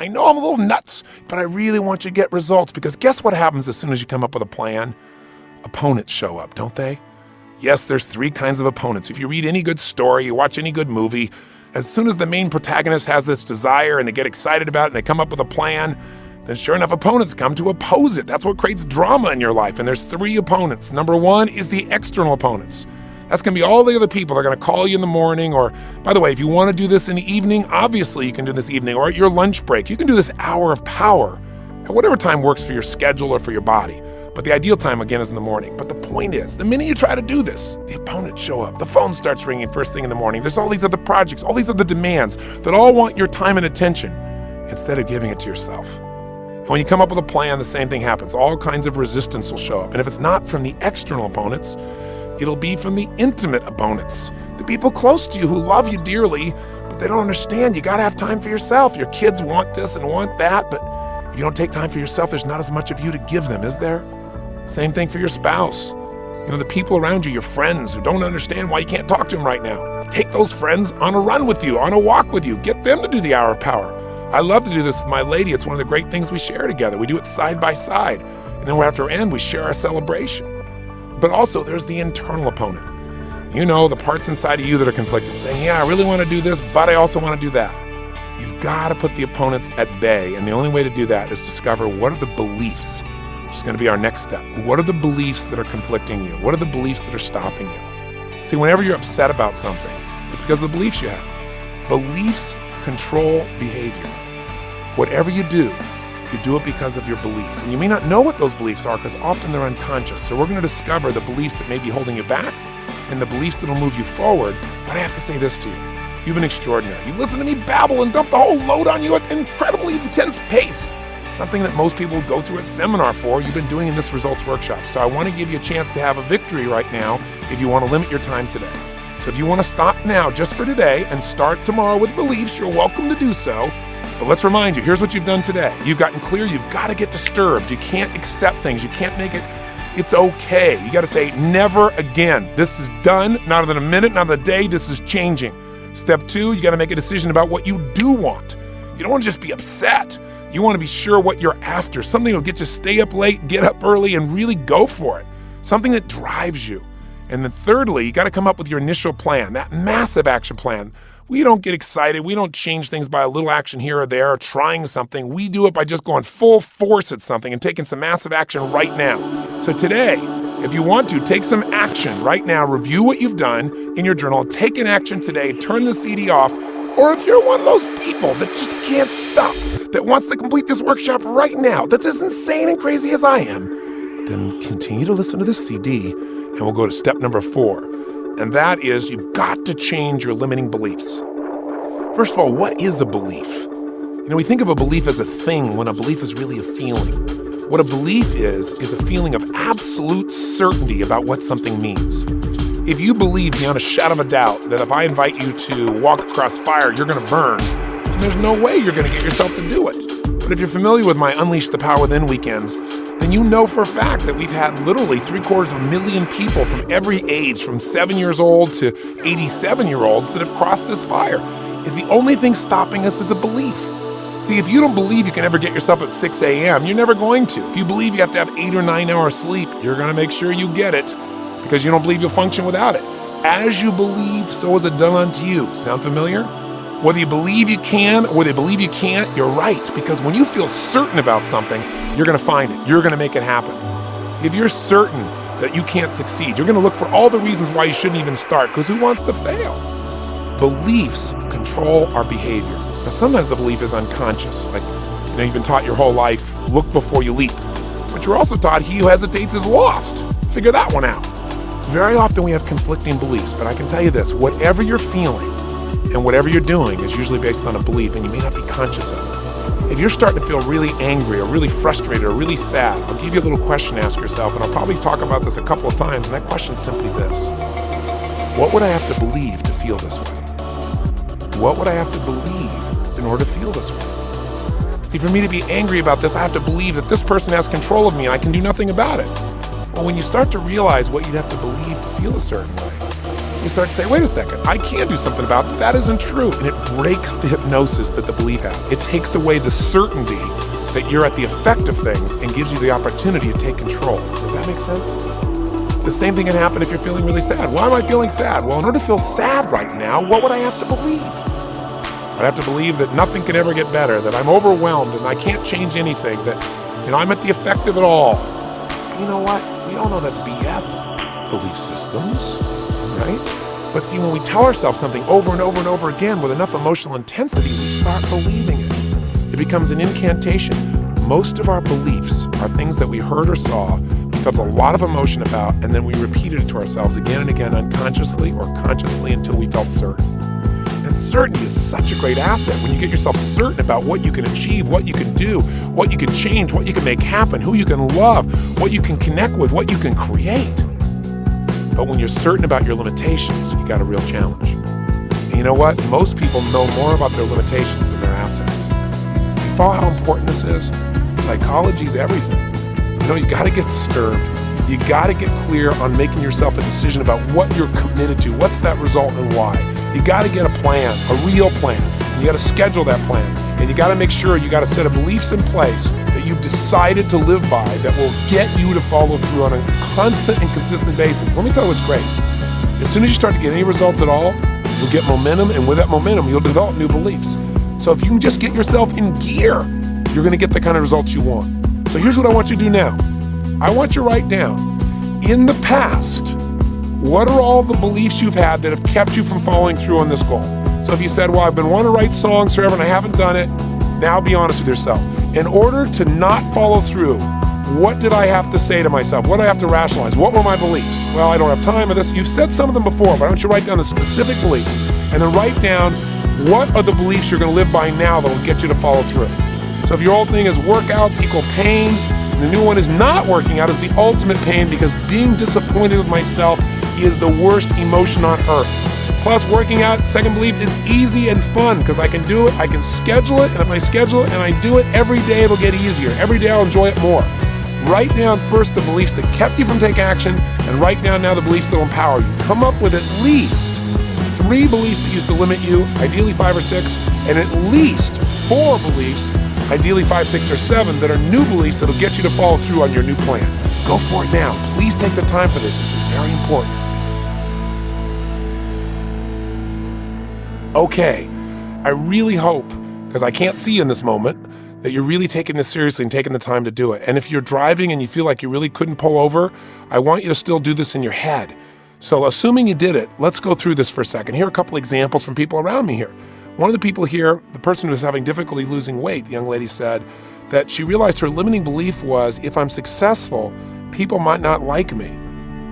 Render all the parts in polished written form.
I know I'm a little nuts, but I really want you to get results, because guess what happens as soon as you come up with a plan? Opponents show up, don't they? Yes, there's 3 kinds of opponents. If you read any good story, you watch any good movie, as soon as the main protagonist has this desire and they get excited about it and they come up with a plan, then sure enough, opponents come to oppose it. That's what creates drama in your life. And there's 3 opponents. Number 1 is the external opponents. That's going to be all the other people. They're going to call you in the morning, or, by the way, if you want to do this in the evening, obviously you can do this evening, or at your lunch break. You can do this hour of power at whatever time works for your schedule or for your body. But the ideal time, again, is in the morning. But the point is, the minute you try to do this, the opponents show up. The phone starts ringing first thing in the morning. There's all these other projects, all these other demands that all want your time and attention instead of giving it to yourself. And when you come up with a plan, the same thing happens. All kinds of resistance will show up. And if it's not from the external opponents, it'll be from the intimate opponents, the people close to you who love you dearly, but they don't understand. You got to have time for yourself. Your kids want this and want that, but if you don't take time for yourself, there's not as much of you to give them, is there? Same thing for your spouse. The people around you, your friends who don't understand why you can't talk to them right now. Take those friends on a run with you, on a walk with you. Get them to do the hour of power. I love to do this with my lady. It's one of the great things we share together. We do it side by side. And then after our end, we share our celebration. But also, there's the internal opponent. The parts inside of you that are conflicted, saying, yeah, I really want to do this, but I also want to do that. You've got to put the opponents at bay. And the only way to do that is discover what are the beliefs. Which is going to be our next step. What are the beliefs that are conflicting you? What are the beliefs that are stopping you? See, whenever you're upset about something, it's because of the beliefs you have. Beliefs control behavior. Whatever you do it because of your beliefs. And you may not know what those beliefs are, because often they're unconscious. So we're going to discover the beliefs that may be holding you back and the beliefs that will move you forward. But I have to say this to you. You've been extraordinary. You listen to me babble and dump the whole load on you at an incredibly intense pace. Something that most people go through a seminar for, you've been doing in this results workshop. So I want to give you a chance to have a victory right now if you want to limit your time today. So if you want to stop now just for today and start tomorrow with beliefs, you're welcome to do so. But let's remind you, here's what you've done today. You've gotten clear. You've got to get disturbed. You can't accept things. You can't make it, it's okay. You got to say, never again. This is done. Not in a minute, not in a day. This is changing. Step 2, you got to make a decision about what you do want. You don't want to just be upset. You want to be sure what you're after. Something that'll get you to stay up late, get up early, and really go for it. Something that drives you. And then thirdly, you got to come up with your initial plan, that massive action plan. We don't get excited. We don't change things by a little action here or there or trying something. We do it by just going full force at something and taking some massive action right now. So today, if you want to, take some action right now. Review what you've done in your journal. Take an action today. Turn the CD off. Or if you're one of those people that just can't stop, that wants to complete this workshop right now, that's as insane and crazy as I am, then continue to listen to this CD, and we'll go to step number 4. And that is, you've got to change your limiting beliefs. First of all, what is a belief? We think of a belief as a thing when a belief is really a feeling. What a belief is a feeling of absolute certainty about what something means. If you believe beyond a shadow of a doubt that if I invite you to walk across fire, you're going to burn, then there's no way you're going to get yourself to do it. But if you're familiar with my Unleash the Power Within weekends, then you know for a fact that we've had literally 750,000 people from every age, from 7 years old to 87-year-olds that have crossed this fire. If the only thing stopping us is a belief. See, if you don't believe you can ever get yourself at 6 a.m., you're never going to. If you believe you have to have 8 or 9 hours sleep, you're going to make sure you get it because you don't believe you'll function without it. As you believe, so is it done unto you. Sound familiar? Whether you believe you can or whether you believe you can't, you're right. Because when you feel certain about something, you're going to find it. You're going to make it happen. If you're certain that you can't succeed, you're going to look for all the reasons why you shouldn't even start, because who wants to fail? Beliefs control our behavior. Now, sometimes the belief is unconscious. Like, you've been taught your whole life, look before you leap. But you're also taught he who hesitates is lost. Figure that one out. Very often we have conflicting beliefs, but I can tell you this, whatever you're feeling and whatever you're doing is usually based on a belief, and you may not be conscious of it. If you're starting to feel really angry or really frustrated or really sad, I'll give you a little question to ask yourself, and I'll probably talk about this a couple of times, and that question is simply this. What would I have to believe to feel this way? What would I have to believe in order to feel this way? See, for me to be angry about this, I have to believe that this person has control of me and I can do nothing about it. Well, when you start to realize what you'd have to believe to feel a certain way, You start to say, wait a second, I can do something about it. That isn't true. And it breaks the hypnosis that the belief has. It takes away the certainty that you're at the effect of things and gives you the opportunity to take control. Does that make sense? The same thing can happen if you're feeling really sad. Why am I feeling sad? Well, in order to feel sad right now, what would I have to believe? I'd have to believe that nothing can ever get better, that I'm overwhelmed and I can't change anything, that I'm at the effect of it all. You know what? We all know that's BS. Belief systems, right? But see, when we tell ourselves something over and over and over again with enough emotional intensity, we start believing it. It becomes an incantation. Most of our beliefs are things that we heard or saw, we felt a lot of emotion about, and then we repeated it to ourselves again and again unconsciously or consciously until we felt certain. And certainty is such a great asset when you get yourself certain about what you can achieve, what you can do, what you can change, what you can make happen, who you can love, what you can connect with, what you can create. But when you're certain about your limitations, you got a real challenge. And you know what? Most people know more about their limitations than their assets. You follow how important this is? Psychology's everything. You got to get disturbed. You got to get clear on making yourself a decision about what you're committed to. What's that result and why? You got to get a plan, a real plan. You got to schedule that plan. And you got to make sure you got a set of beliefs in place that you've decided to live by that will get you to follow through on a constant and consistent basis. Let me tell you what's great. As soon as you start to get any results at all, you'll get momentum, and with that momentum, you'll develop new beliefs. So if you can just get yourself in gear, you're going to get the kind of results you want. So here's what I want you to do now. I want you to write down, in the past, what are all the beliefs you've had that have kept you from following through on this goal? So if you said, well, I've been wanting to write songs forever and I haven't done it, now be honest with yourself. In order to not follow through, what did I have to say to myself? What did I have to rationalize? What were my beliefs? Well, I don't have time for this. You've said some of them before, but I want you to write down the specific beliefs and then write down what are the beliefs you're going to live by now that will get you to follow through. So if your old thing is workouts equal pain, and the new one is not working out is the ultimate pain because being disappointed with myself is the worst emotion on earth. Plus, working out, second belief, is easy and fun because I can do it, I can schedule it, and if I schedule it and I do it every day, it'll get easier. Every day I'll enjoy it more. Write down first the beliefs that kept you from taking action, and write down now the beliefs that will empower you. Come up with at least 3 beliefs that used to limit you, ideally 5 or 6, and at least 4 beliefs, ideally 5, 6, or 7, that are new beliefs that'll get you to follow through on your new plan. Go for it now. Please take the time for this. This is very important. Okay, I really hope, because I can't see you in this moment, that you're really taking this seriously and taking the time to do it. And if you're driving and you feel like you really couldn't pull over, I want you to still do this in your head. So assuming you did it, let's go through this for a second. Here are a couple examples from people around me here. One of the people here, the person who was having difficulty losing weight, the young lady said that she realized her limiting belief was, if I'm successful, people might not like me.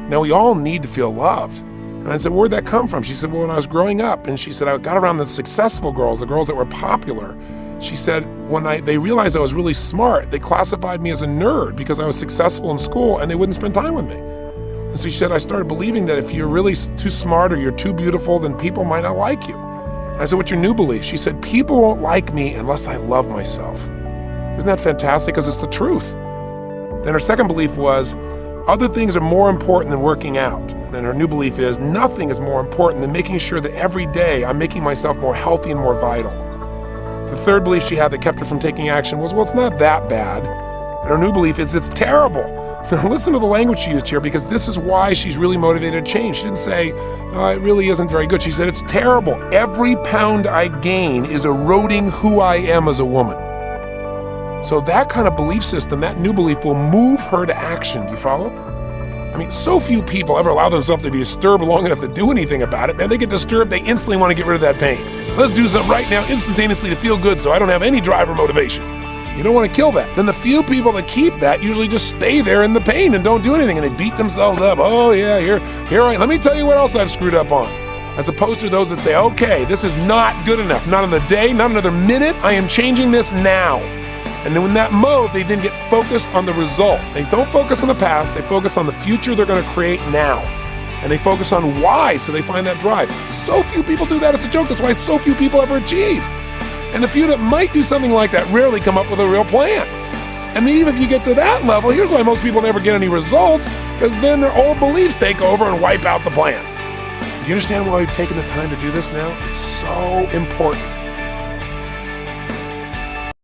Now, we all need to feel loved. And I said, where'd that come from? She said, well, when I was growing up, and she said, I got around the successful girls, the girls that were popular. She said, when they realized I was really smart, they classified me as a nerd because I was successful in school and they wouldn't spend time with me. And so she said, I started believing that if you're really too smart or you're too beautiful, then people might not like you. And I said, what's your new belief? She said, people won't like me unless I love myself. Isn't that fantastic? Because it's the truth. Then her second belief was, other things are more important than working out. And then her new belief is, nothing is more important than making sure that every day I'm making myself more healthy and more vital. The third belief she had that kept her from taking action was, well, it's not that bad. And her new belief is, it's terrible. Now listen to the language she used here, because this is why she's really motivated to change. She didn't say, oh, it really isn't very good. She said, it's terrible. Every pound I gain is eroding who I am as a woman. So that kind of belief system, that new belief, will move her to action. Do you follow? I mean, so few people ever allow themselves to be disturbed long enough to do anything about it. Man, they get disturbed, they instantly want to get rid of that pain. Let's do something right now, instantaneously, to feel good so I don't have any drive or motivation. You don't want to kill that. Then the few people that keep that usually just stay there in the pain and don't do anything, and they beat themselves up. Oh yeah, here let me tell you what else I've screwed up on. As opposed to those that say, okay, this is not good enough. Not another day, not another minute. I am changing this now. And then in that mode, they then get focused on the result. They don't focus on the past, they focus on the future they're going to create now. And they focus on why, so they find that drive. So few people do that, it's a joke. That's why so few people ever achieve. And the few that might do something like that rarely come up with a real plan. And then even if you get to that level, here's why most people never get any results, because then their old beliefs take over and wipe out the plan. you understand why we've taken the time to do this now? It's so important.